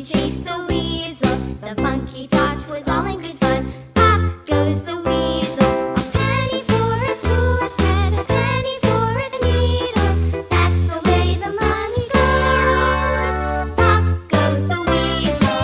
chase the weasel. The monkey thought 'twas all in good fun. Pop goes the weasel. A penny for a spool of thread, a penny for a needle. That's the way the money goes. Pop goes the weasel.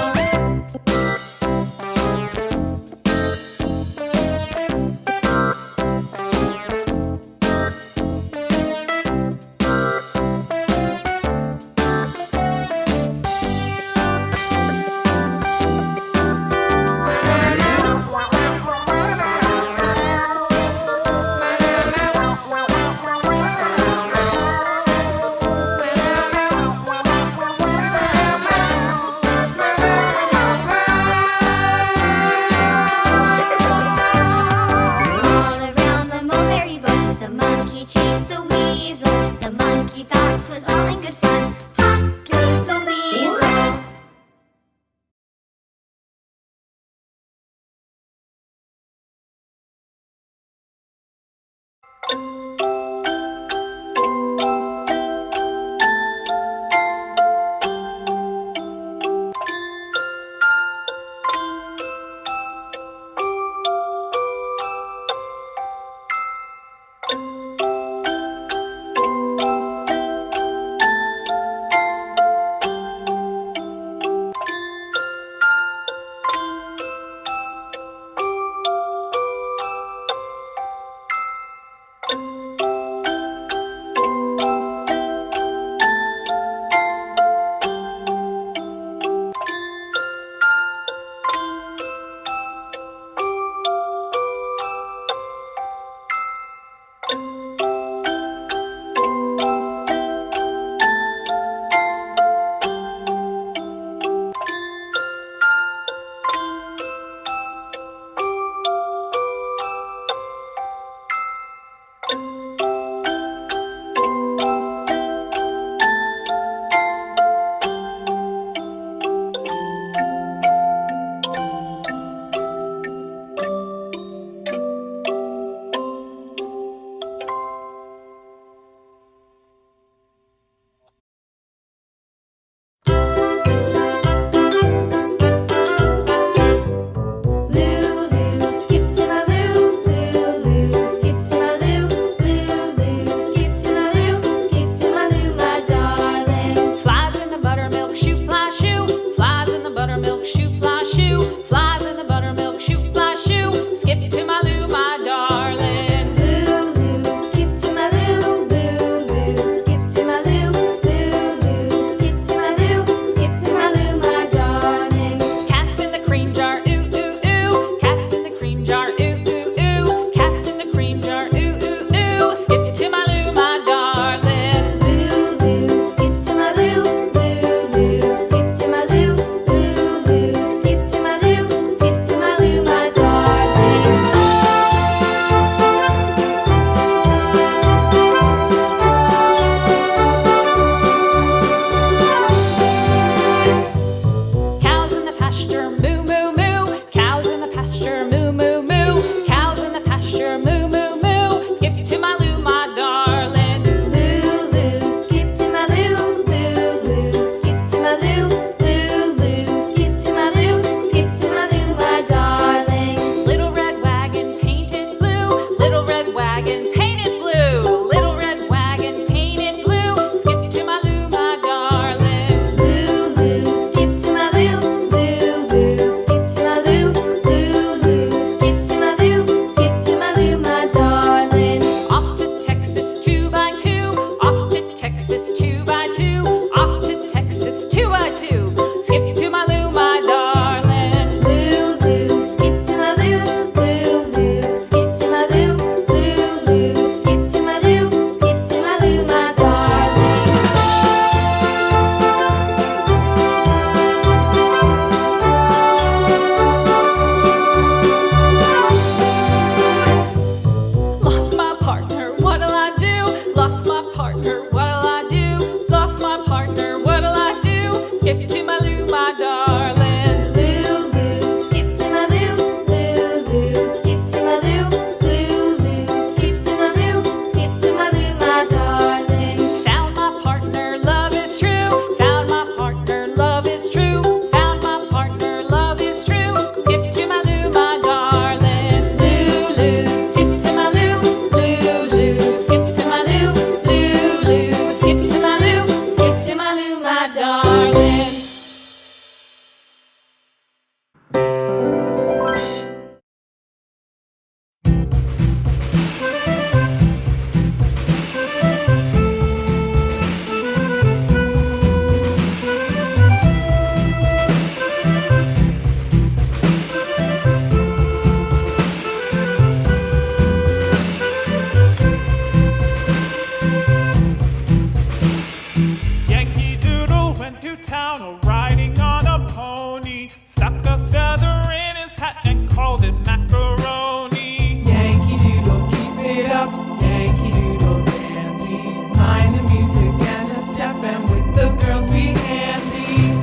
riding on a pony, stuck a feather in his hat and called it macaroni. Yankee Doodle, keep it up, Yankee Doodle dandy. Mind the music and the step, and with the girls be handy.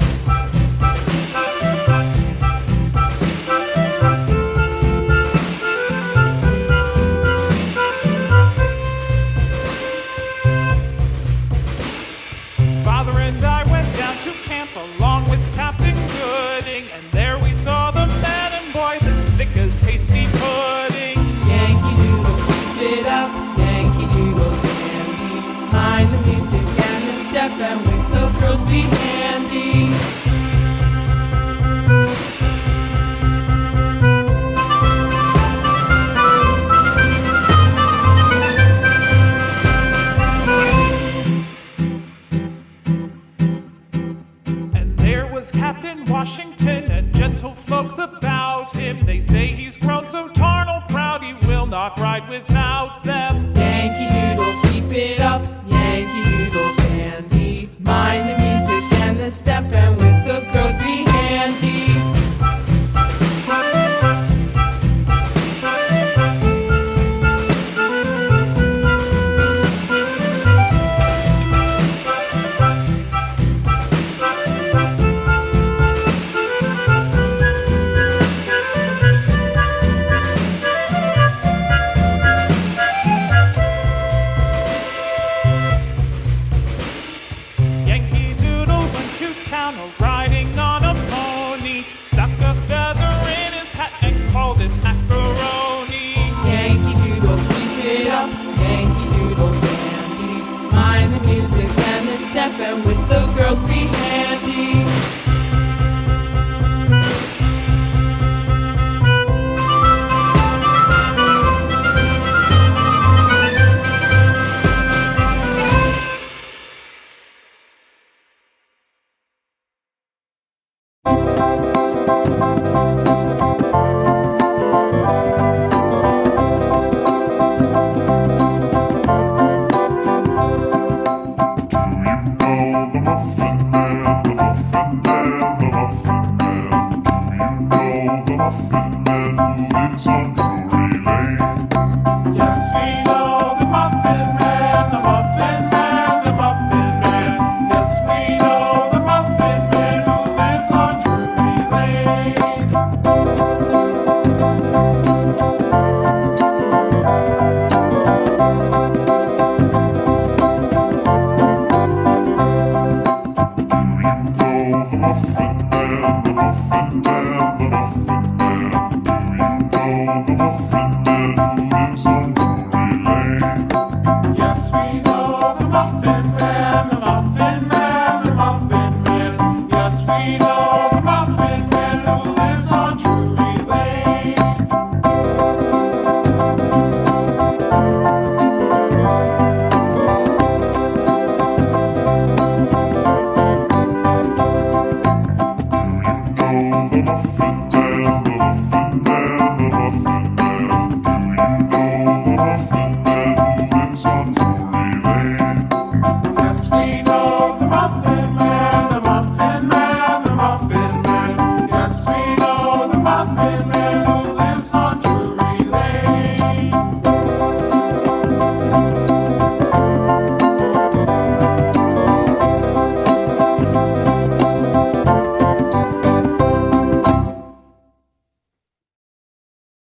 Father and I went down to camp along with Captain Gooding, and there we saw the men and boys as thick as hasty pudding. Yankee Doodle, keep it up, Yankee Doodle dandy. Mind the music and the step, and with the girls be handy. And there was Captain Washington and gentle folks about him. They say he's grown so tarnal proud he will not ride without them. Yankee Doodle, keep it up, Yankee Doodle dandy. Mind the music and the step, and with the girls be handy. Yankee Doodle went to town riding on a pony, stuck a feather in his hat and called it macaroni. Yankee Doodle, keep it up, Yankee Doodle dandy. Mind the music and the step, and with the girls be handy.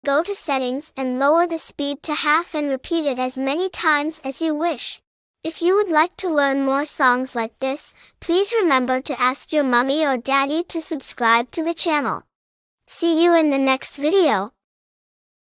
Go to settings and lower the speed to half and repeat it as many times as you wish. If you would like to learn more songs like this, please remember to ask your mommy or daddy to subscribe to the channel. See you in the next video.